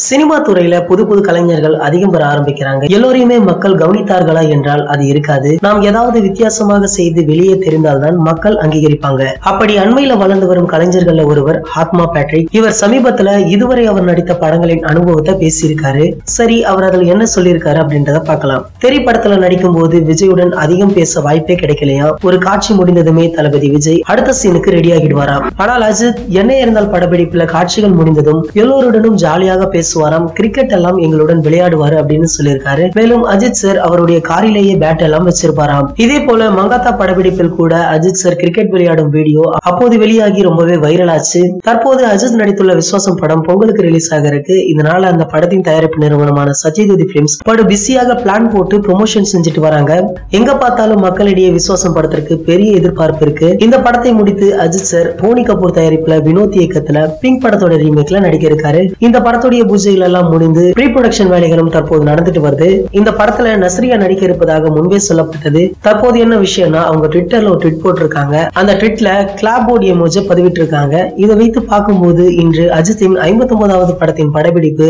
Cinema துறையில புது புது கலைஞர்கள் அதிகம் பெற ஆரம்பிக்கிறாங்க. எல்லோரையுமே மக்கள் கவனித்தார்களா என்றால் அது இருக்காது. நாம் ஏதாவது வித்தியாசமாக செய்து வெளியே தெரிந்தால்தான் மக்கள் அங்கீகரிப்பாங்க. அப்படி அண்மையில வளர்ந்து வரும் கலைஞர்கள் ஒருவர் ஆத்மா பேட்ரிக். இவர் சமீபத்துல இதுவரை அவர் நடித்த படங்களின் அனுபவத்தை பேசியிருக்காரு. சரி, அவர் அதில் என்ன சொல்லியிருக்காரு அப்படின்றத பார்க்கலாம். திரைப்படத்துல நடிக்கும் போது விஜயுடன் அதிகம் பேச வாய்ப்பே கிடைக்கலையா. ஒரு காட்சி முடிந்ததுமே தளபதி விஜய் அடுத்த சீனுக்கு ரெடி ஆகிடுவாராம். ஆனால் அஜித் என்ன இருந்தால் படப்பிடிப்புல காட்சிகள் முடிந்ததும் எல்லோருடனும் ஜாலியாக பேசுவாராம். கிரிக்கெட் எல்லாம் எங்களுடன் விளையாடுவாரு அப்படின்னு சொல்லியிருக்காரு. மேலும் அஜித் சார் அவருடைய காரிலேயே பேட் எல்லாம் வச்சிருப்பாராம். இதே போல மங்காத்தா படப்பிடிப்பில் கூட அஜித் சார் கிரிக்கெட் விளையாடும் வீடியோ அப்போது வெளியாகி ரொம்பவே வைரல் ஆச்சு. தற்போது அஜித் நடித்துள்ள விஸ்வாசம் படம் பொங்கலுக்கு ரிலீஸ் ஆக இருக்கு. இதனால அந்த படத்தின் தயாரிப்பு நிறுவனமான சத்யஜோதி பிலிம்ஸ் படு பிஸியாக பிளான் போட்டு ப்ரொமோஷன் செஞ்சுட்டு வராங்க. எங்க பார்த்தாலும் மக்களிடையே விஸ்வாசம் படத்திற்கு பெரிய எதிர்பார்ப்பு இருக்கு. இந்த படத்தை முடித்து அஜித் சார் போனி கபூர் தயாரிப்புல வினோத் இயக்கத்துல பிங்க் படத்தோட ரீமேக்ல நடிக்க இருக்காரு. இந்த படத்துடைய பூஜைகள் எல்லாம் முடிந்து ப்ரீ ப்ரொடக்ஷன் வேலைகளும் தற்போது நடந்துட்டு வருது. இந்த படத்துல நஸ்ரியா நடிக்க இருப்பதாக முன்பே சொல்லப்பட்டது. தற்போது என்ன விஷயம்னா, அவங்க ட்விட்டர்ல ஒரு ட்வீட் போட்டிருக்காங்க. அந்த ட்வீட்ல கிளாப் போர்டு எமோஜி பதிவிட்டு இருக்காங்க. இதை வைத்து பார்க்கும்போது இன்று அஜித்தின் 59வது படத்தின் படப்பிடிப்பு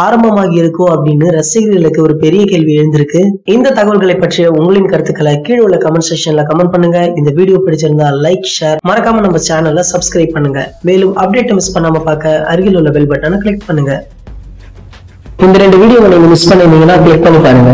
ஆரம்பமாகி இருக்கோ அப்படின்னு ரசிகர்களுக்கு ஒரு பெரிய கேள்வி எழுந்திருக்கு. இந்த தகவல்களை பற்றிய உங்களின் கருத்துக்களை கீழே உள்ள கமெண்ட் செக்ஷன்ல கமெண்ட் பண்ணுங்க. இந்த வீடியோ பிடிச்சிருந்தா லைக், ஷேர், மறக்காம நம்ம சேனலை சப்ஸ்கிரைப் பண்ணுங்க. மேலும் அப்டேட் மிஸ் பண்ணாம பார்க்க அருகில் உள்ள பெல் பட்டனை கிளிக் பண்ணுங்க. இந்த 2 வீடியோவை நீங்க மிஸ் பண்ணிருந்தீங்கன்னா கிளிக் பண்ணி பாருங்க.